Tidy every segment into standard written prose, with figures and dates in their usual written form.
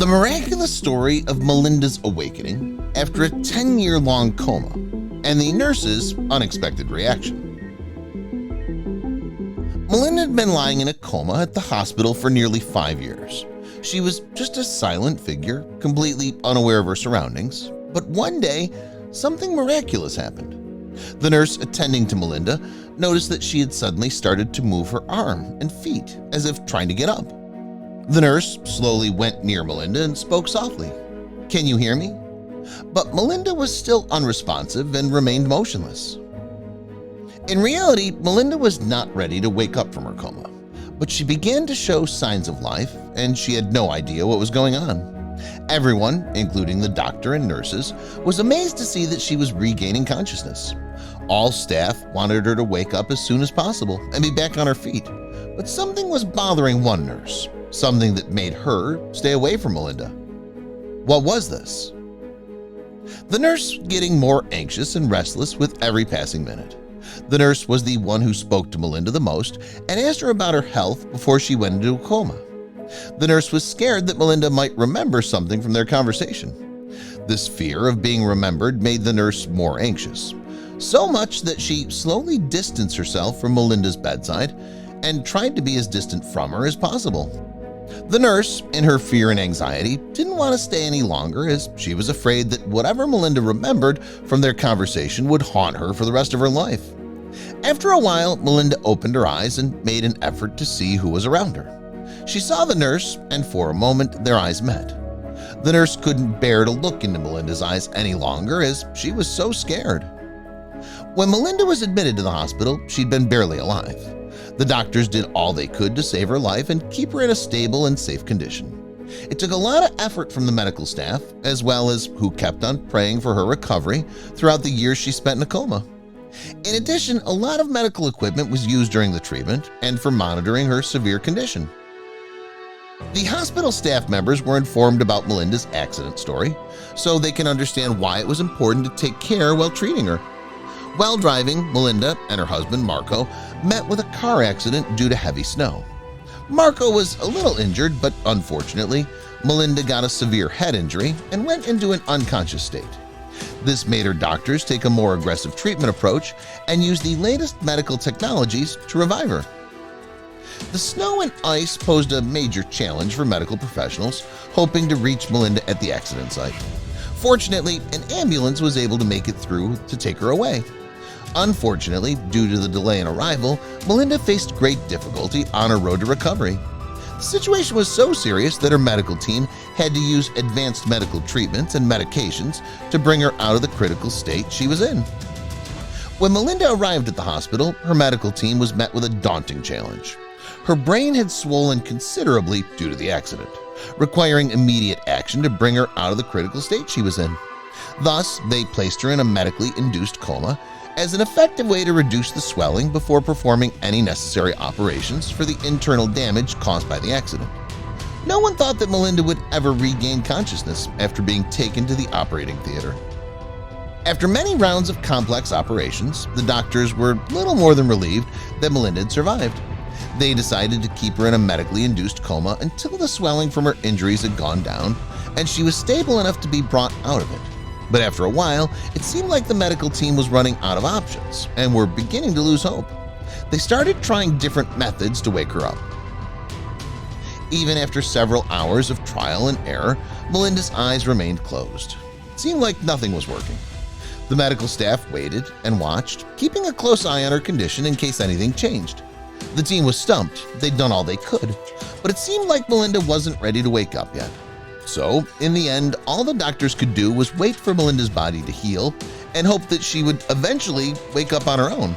The miraculous story of Melinda's awakening after a 10-year-long coma and the nurse's unexpected reaction. Melinda had been lying in a coma at the hospital for nearly 5 years. She was just a silent figure, completely unaware of her surroundings. But one day, something miraculous happened. The nurse attending to Melinda noticed that she had suddenly started to move her arm and feet as if trying to get up. The nurse slowly went near Melinda and spoke softly, "Can you hear me?" But Melinda was still unresponsive and remained motionless. In reality, Melinda was not ready to wake up from her coma, but she began to show signs of life and she had no idea what was going on. Everyone, including the doctor and nurses, was amazed to see that she was regaining consciousness. All staff wanted her to wake up as soon as possible and be back on her feet, but something was bothering one nurse, something that made her stay away from Melinda. What was this? The nurse getting more anxious and restless with every passing minute. The nurse was the one who spoke to Melinda the most and asked her about her health before she went into a coma. The nurse was scared that Melinda might remember something from their conversation. This fear of being remembered made the nurse more anxious, so much that she slowly distanced herself from Melinda's bedside and tried to be as distant from her as possible. The nurse, in her fear and anxiety, didn't want to stay any longer as she was afraid that whatever Melinda remembered from their conversation would haunt her for the rest of her life. After a while, Melinda opened her eyes and made an effort to see who was around her. She saw the nurse, and for a moment their eyes met. The nurse couldn't bear to look into Melinda's eyes any longer as she was so scared. When Melinda was admitted to the hospital, she'd been barely alive. The doctors did all they could to save her life and keep her in a stable and safe condition. It took a lot of effort from the medical staff, as well as who kept on praying for her recovery throughout the years she spent in a coma. In addition, a lot of medical equipment was used during the treatment and for monitoring her severe condition. The hospital staff members were informed about Melinda's accident story, so they can understand why it was important to take care while treating her. While driving, Melinda and her husband Marco met with a car accident due to heavy snow. Marco was a little injured, but unfortunately, Melinda got a severe head injury and went into an unconscious state. This made her doctors take a more aggressive treatment approach and use the latest medical technologies to revive her. The snow and ice posed a major challenge for medical professionals hoping to reach Melinda at the accident site. Fortunately, an ambulance was able to make it through to take her away. Unfortunately, due to the delay in arrival, Melinda faced great difficulty on her road to recovery. The situation was so serious that her medical team had to use advanced medical treatments and medications to bring her out of the critical state she was in. When Melinda arrived at the hospital, her medical team was met with a daunting challenge. Her brain had swollen considerably due to the accident, requiring immediate action to bring her out of the critical state she was in. Thus, they placed her in a medically induced coma as an effective way to reduce the swelling before performing any necessary operations for the internal damage caused by the accident. No one thought that Melinda would ever regain consciousness after being taken to the operating theater. After many rounds of complex operations, the doctors were little more than relieved that Melinda had survived. They decided to keep her in a medically induced coma until the swelling from her injuries had gone down and she was stable enough to be brought out of it. But after a while, it seemed like the medical team was running out of options and were beginning to lose hope. They started trying different methods to wake her up. Even after several hours of trial and error, Melinda's eyes remained closed. It seemed like nothing was working. The medical staff waited and watched, keeping a close eye on her condition in case anything changed. The team was stumped. They'd done all they could, but it seemed like Melinda wasn't ready to wake up yet. So, in the end, all the doctors could do was wait for Melinda's body to heal and hope that she would eventually wake up on her own.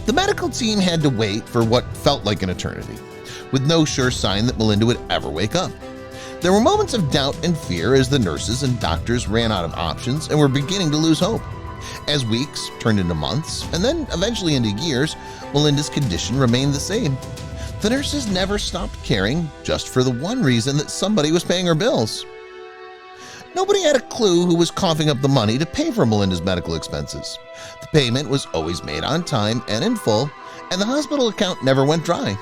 The medical team had to wait for what felt like an eternity, with no sure sign that Melinda would ever wake up. There were moments of doubt and fear as the nurses and doctors ran out of options and were beginning to lose hope. As weeks turned into months and then eventually into years, Melinda's condition remained the same. The nurses never stopped caring, just for the one reason that somebody was paying her bills. Nobody had a clue who was coughing up the money to pay for Melinda's medical expenses. The payment was always made on time and in full, and the hospital account never went dry.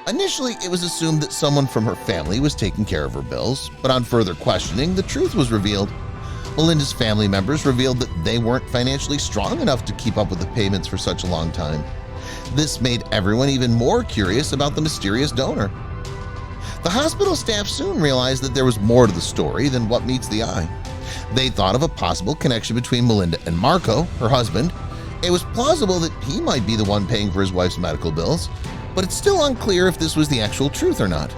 Initially, it was assumed that someone from her family was taking care of her bills, but on further questioning, the truth was revealed. Melinda's family members revealed that they weren't financially strong enough to keep up with the payments for such a long time. This made everyone even more curious about the mysterious donor. The hospital staff soon realized that there was more to the story than what meets the eye. They thought of a possible connection between Melinda and Marco, her husband. It was plausible that he might be the one paying for his wife's medical bills, but it's still unclear if this was the actual truth or not.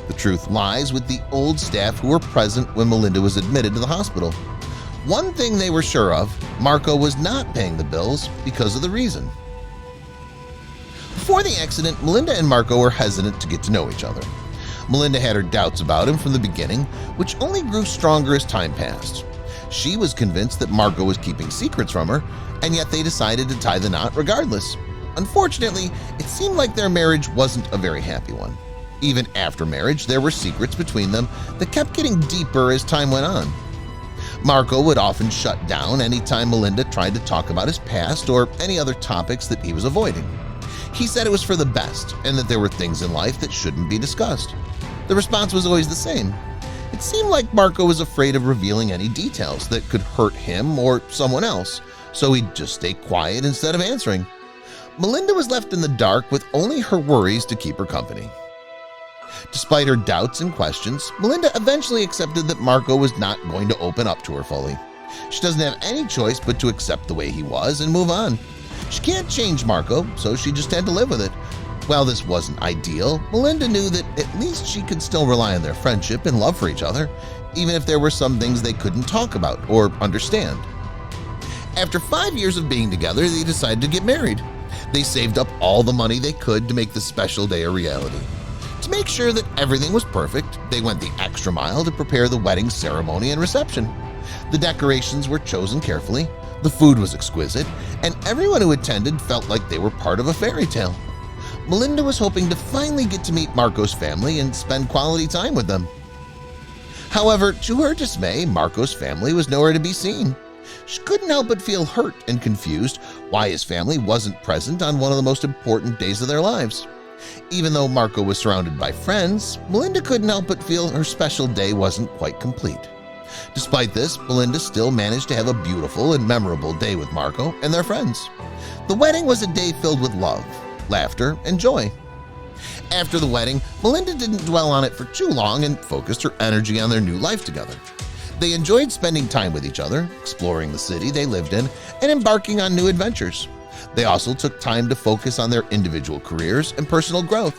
The truth lies with the old staff who were present when Melinda was admitted to the hospital. One thing they were sure of, Marco was not paying the bills because of the reason. Before the accident, Melinda and Marco were hesitant to get to know each other. Melinda had her doubts about him from the beginning, which only grew stronger as time passed. She was convinced that Marco was keeping secrets from her, and yet they decided to tie the knot regardless. Unfortunately, it seemed like their marriage wasn't a very happy one. Even after marriage, there were secrets between them that kept getting deeper as time went on. Marco would often shut down anytime Melinda tried to talk about his past or any other topics that he was avoiding. He said it was for the best and that there were things in life that shouldn't be discussed. The response was always the same. It seemed like Marco was afraid of revealing any details that could hurt him or someone else, so he'd just stay quiet instead of answering. Melinda was left in the dark with only her worries to keep her company. Despite her doubts and questions, Melinda eventually accepted that Marco was not going to open up to her fully. She doesn't have any choice but to accept the way he was and move on. She can't change Marco, so she just had to live with it. While this wasn't ideal, Melinda knew that at least she could still rely on their friendship and love for each other, even if there were some things they couldn't talk about or understand. After 5 years of being together, they decided to get married. They saved up all the money they could to make the special day a reality. To make sure that everything was perfect, they went the extra mile to prepare the wedding ceremony and reception. The decorations were chosen carefully, the food was exquisite, and everyone who attended felt like they were part of a fairy tale. Melinda was hoping to finally get to meet Marco's family and spend quality time with them. However, to her dismay, Marco's family was nowhere to be seen. She couldn't help but feel hurt and confused why his family wasn't present on one of the most important days of their lives. Even though Marco was surrounded by friends, Melinda couldn't help but feel her special day wasn't quite complete. Despite this, Melinda still managed to have a beautiful and memorable day with Marco and their friends. The wedding was a day filled with love, laughter, and joy. After the wedding, Melinda didn't dwell on it for too long and focused her energy on their new life together. They enjoyed spending time with each other, exploring the city they lived in, and embarking on new adventures. They also took time to focus on their individual careers and personal growth.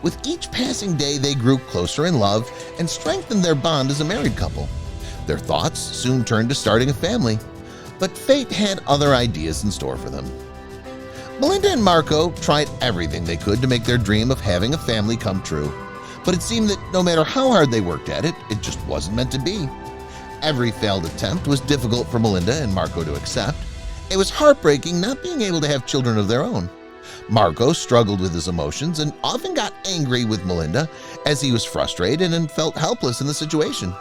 With each passing day, they grew closer in love and strengthened their bond as a married couple. Their thoughts soon turned to starting a family, but fate had other ideas in store for them. Melinda and Marco tried everything they could to make their dream of having a family come true, but it seemed that no matter how hard they worked at it, it just wasn't meant to be. Every failed attempt was difficult for Melinda and Marco to accept. It was heartbreaking not being able to have children of their own. Marco struggled with his emotions and often got angry with Melinda as he was frustrated and felt helpless in the situation.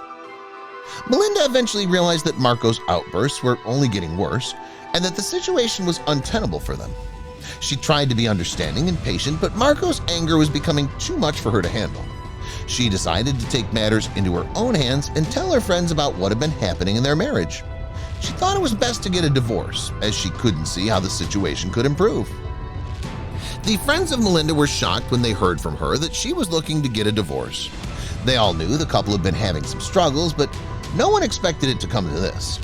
Melinda eventually realized that Marco's outbursts were only getting worse and that the situation was untenable for them. She tried to be understanding and patient, but Marco's anger was becoming too much for her to handle. She decided to take matters into her own hands and tell her friends about what had been happening in their marriage. She thought it was best to get a divorce, as she couldn't see how the situation could improve. The friends of Melinda were shocked when they heard from her that she was looking to get a divorce. They all knew the couple had been having some struggles, but no one expected it to come to this.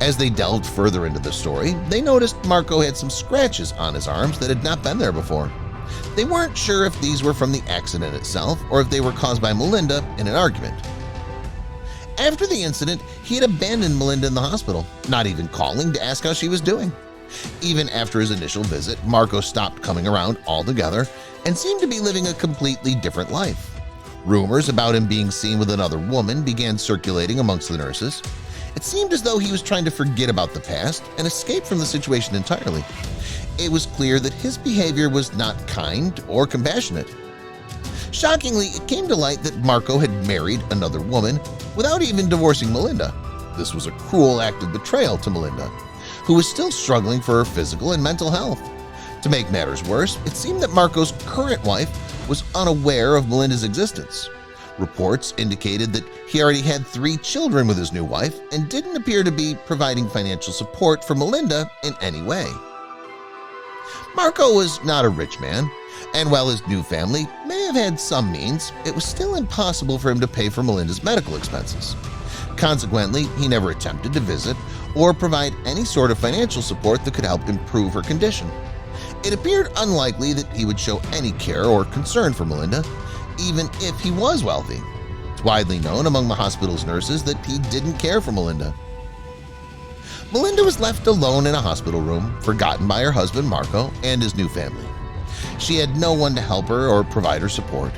As they delved further into the story, they noticed Marco had some scratches on his arms that had not been there before. They weren't sure if these were from the accident itself or if they were caused by Melinda in an argument. After the incident, he had abandoned Melinda in the hospital, not even calling to ask how she was doing. Even after his initial visit, Marco stopped coming around altogether and seemed to be living a completely different life. Rumors about him being seen with another woman began circulating amongst the nurses. It seemed as though he was trying to forget about the past and escape from the situation entirely. It was clear that his behavior was not kind or compassionate. Shockingly, it came to light that Marco had married another woman without even divorcing Melinda. This was a cruel act of betrayal to Melinda, who was still struggling for her physical and mental health. To make matters worse, it seemed that Marco's current wife was unaware of Melinda's existence. Reports indicated that he already had 3 children with his new wife and didn't appear to be providing financial support for Melinda in any way. Marco was not a rich man, and while his new family may have had some means, it was still impossible for him to pay for Melinda's medical expenses. Consequently, he never attempted to visit or provide any sort of financial support that could help improve her condition. It appeared unlikely that he would show any care or concern for Melinda, even if he was wealthy. It's widely known among the hospital's nurses that he didn't care for Melinda. Melinda was left alone in a hospital room, forgotten by her husband Marco and his new family. She had no one to help her or provide her support.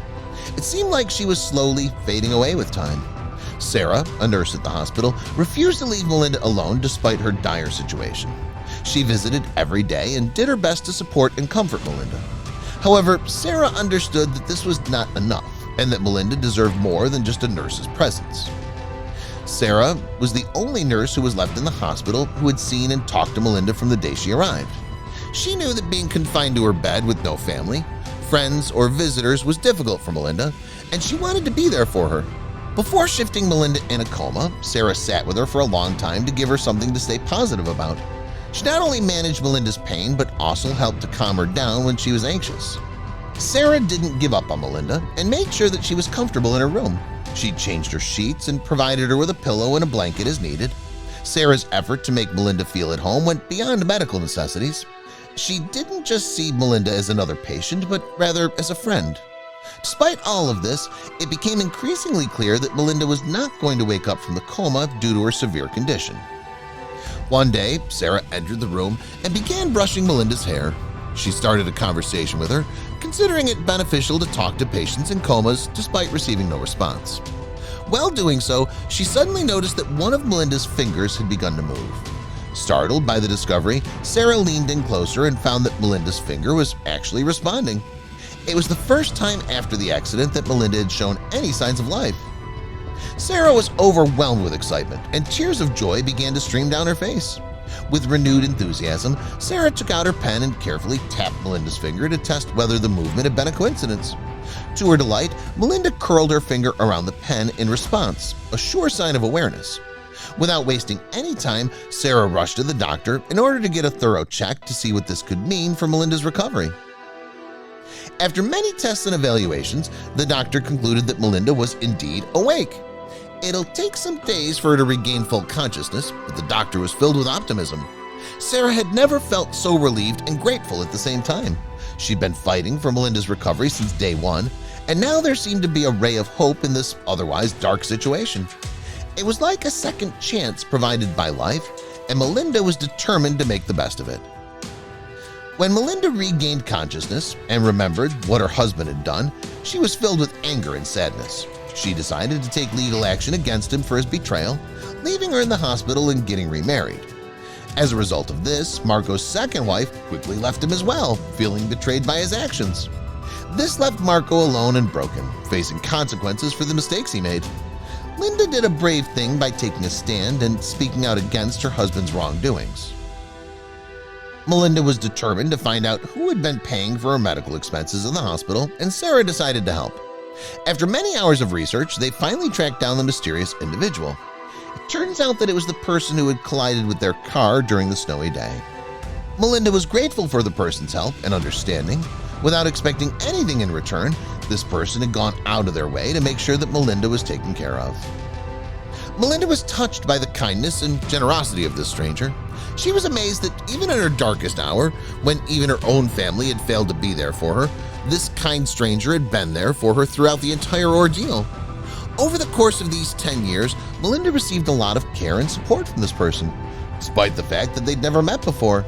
It seemed like she was slowly fading away with time. Sarah, a nurse at the hospital, refused to leave Melinda alone despite her dire situation. She visited every day and did her best to support and comfort Melinda. However, Sarah understood that this was not enough and that Melinda deserved more than just a nurse's presence. Sarah was the only nurse who was left in the hospital who had seen and talked to Melinda from the day she arrived. She knew that being confined to her bed with no family, friends, or visitors was difficult for Melinda, and she wanted to be there for her. Before shifting Melinda in a coma, Sarah sat with her for a long time to give her something to stay positive about. She not only managed Melinda's pain, but also helped to calm her down when she was anxious. Sarah didn't give up on Melinda and made sure that she was comfortable in her room. She changed her sheets and provided her with a pillow and a blanket as needed. Sarah's effort to make Melinda feel at home went beyond medical necessities. She didn't just see Melinda as another patient, but rather as a friend. Despite all of this, it became increasingly clear that Melinda was not going to wake up from the coma due to her severe condition. One day, Sarah entered the room and began brushing Melinda's hair. She started a conversation with her, considering it beneficial to talk to patients in comas despite receiving no response. While doing so, she suddenly noticed that one of Melinda's fingers had begun to move. Startled by the discovery, Sarah leaned in closer and found that Melinda's finger was actually responding. It was the first time after the accident that Melinda had shown any signs of life. Sarah was overwhelmed with excitement, and tears of joy began to stream down her face. With renewed enthusiasm, Sarah took out her pen and carefully tapped Melinda's finger to test whether the movement had been a coincidence. To her delight, Melinda curled her finger around the pen in response, a sure sign of awareness. Without wasting any time, Sarah rushed to the doctor in order to get a thorough check to see what this could mean for Melinda's recovery. After many tests and evaluations, the doctor concluded that Melinda was indeed awake. It'll take some days for her to regain full consciousness, but the doctor was filled with optimism. Sarah had never felt so relieved and grateful at the same time. She'd been fighting for Melinda's recovery since day one, and now there seemed to be a ray of hope in this otherwise dark situation. It was like a second chance provided by life, and Melinda was determined to make the best of it. When Melinda regained consciousness and remembered what her husband had done, she was filled with anger and sadness. She decided to take legal action against him for his betrayal, leaving her in the hospital and getting remarried. As a result of this, Marco's second wife quickly left him as well, feeling betrayed by his actions. This left Marco alone and broken, facing consequences for the mistakes he made. Linda did a brave thing by taking a stand and speaking out against her husband's wrongdoings. Melinda was determined to find out who had been paying for her medical expenses in the hospital, and Sarah decided to help. After many hours of research, they finally tracked down the mysterious individual. It turns out that it was the person who had collided with their car during the snowy day. Melinda was grateful for the person's help and understanding. Without expecting anything in return, this person had gone out of their way to make sure that Melinda was taken care of. Melinda was touched by the kindness and generosity of this stranger. She was amazed that even in her darkest hour, when even her own family had failed to be there for her, this kind stranger had been there for her throughout the entire ordeal. Over the course of these 10 years, Melinda received a lot of care and support from this person, despite the fact that they'd never met before.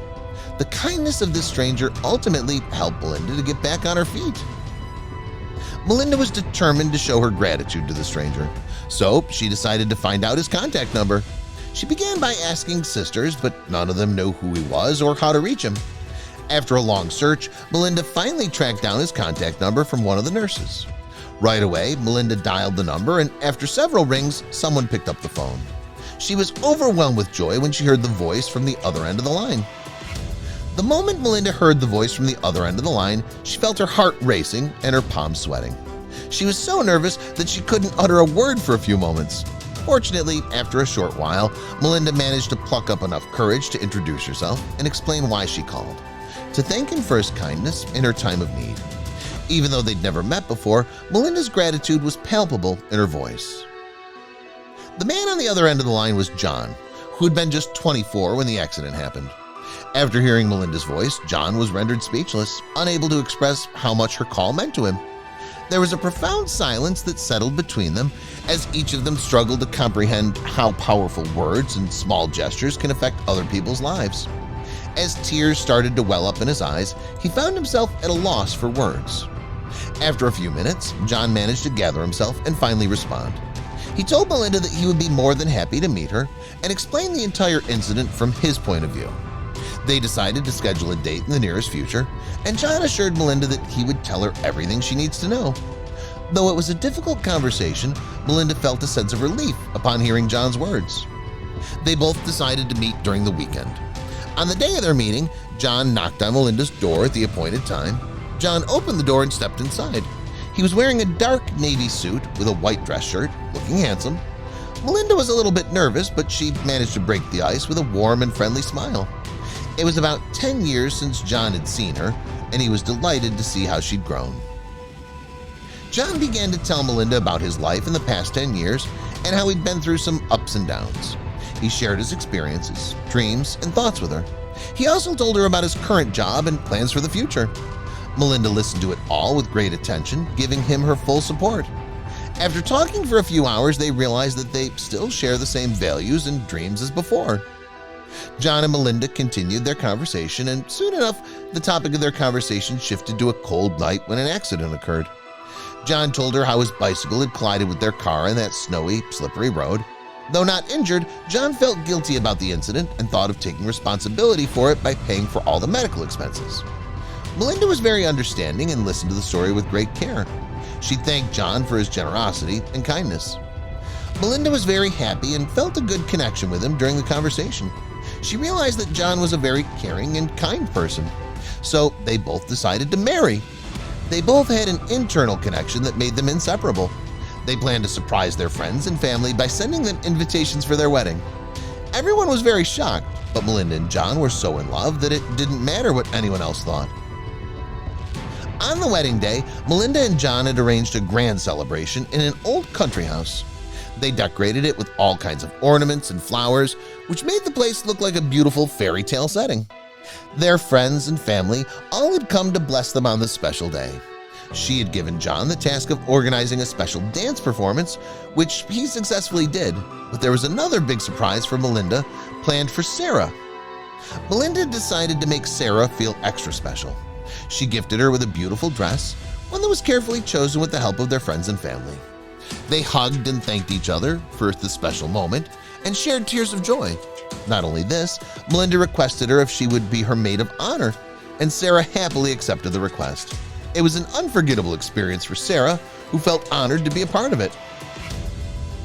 The kindness of this stranger ultimately helped Melinda to get back on her feet. Melinda was determined to show her gratitude to the stranger, so she decided to find out his contact number. She began by asking sisters, but none of them knew who he was or how to reach him. After a long search, Melinda finally tracked down his contact number from one of the nurses. Right away, Melinda dialed the number, and after several rings, someone picked up the phone. She was overwhelmed with joy when she heard the voice from the other end of the line. The moment Melinda heard the voice from the other end of the line, she felt her heart racing and her palms sweating. She was so nervous that she couldn't utter a word for a few moments. Fortunately, after a short while, Melinda managed to pluck up enough courage to introduce herself and explain why she called, to thank him for his kindness in her time of need. Even though they'd never met before, Melinda's gratitude was palpable in her voice. The man on the other end of the line was John, who'd been just 24 when the accident happened. After hearing Melinda's voice, John was rendered speechless, unable to express how much her call meant to him. There was a profound silence that settled between them as each of them struggled to comprehend how powerful words and small gestures can affect other people's lives. As tears started to well up in his eyes, he found himself at a loss for words. After a few minutes, John managed to gather himself and finally respond. He told Melinda that he would be more than happy to meet her and explain the entire incident from his point of view. They decided to schedule a date in the nearest future, and John assured Melinda that he would tell her everything she needs to know. Though it was a difficult conversation, Melinda felt a sense of relief upon hearing John's words. They both decided to meet during the weekend. On the day of their meeting, John knocked on Melinda's door at the appointed time. John opened the door and stepped inside. He was wearing a dark navy suit with a white dress shirt, looking handsome. Melinda was a little bit nervous, but she managed to break the ice with a warm and friendly smile. It was about 10 years since John had seen her, and he was delighted to see how she'd grown. John began to tell Melinda about his life in the past 10 years and how he'd been through some ups and downs. He shared his experiences, dreams, and thoughts with her. He also told her about his current job and plans for the future. Melinda listened to it all with great attention, giving him her full support. After talking for a few hours, they realized that they still share the same values and dreams as before. John and Melinda continued their conversation, and soon enough, the topic of their conversation shifted to a cold night when an accident occurred. John told her how his bicycle had collided with their car on that snowy, slippery road. Though not injured, John felt guilty about the incident and thought of taking responsibility for it by paying for all the medical expenses. Melinda was very understanding and listened to the story with great care. She thanked John for his generosity and kindness. Melinda was very happy and felt a good connection with him during the conversation. She realized that John was a very caring and kind person, so they both decided to marry. They both had an internal connection that made them inseparable. They planned to surprise their friends and family by sending them invitations for their wedding. Everyone was very shocked, but Melinda and John were so in love that it didn't matter what anyone else thought. On the wedding day, Melinda and John had arranged a grand celebration in an old country house. They decorated it with all kinds of ornaments and flowers, which made the place look like a beautiful fairy tale setting. Their friends and family all had come to bless them on this special day. She had given John the task of organizing a special dance performance, which he successfully did, but there was another big surprise for Melinda planned for Sarah. Melinda decided to make Sarah feel extra special. She gifted her with a beautiful dress, one that was carefully chosen with the help of their friends and family. They hugged and thanked each other for the special moment and shared tears of joy. Not only this, Melinda requested her if she would be her maid of honor, and Sarah happily accepted the request. It was an unforgettable experience for Sarah, who felt honored to be a part of it.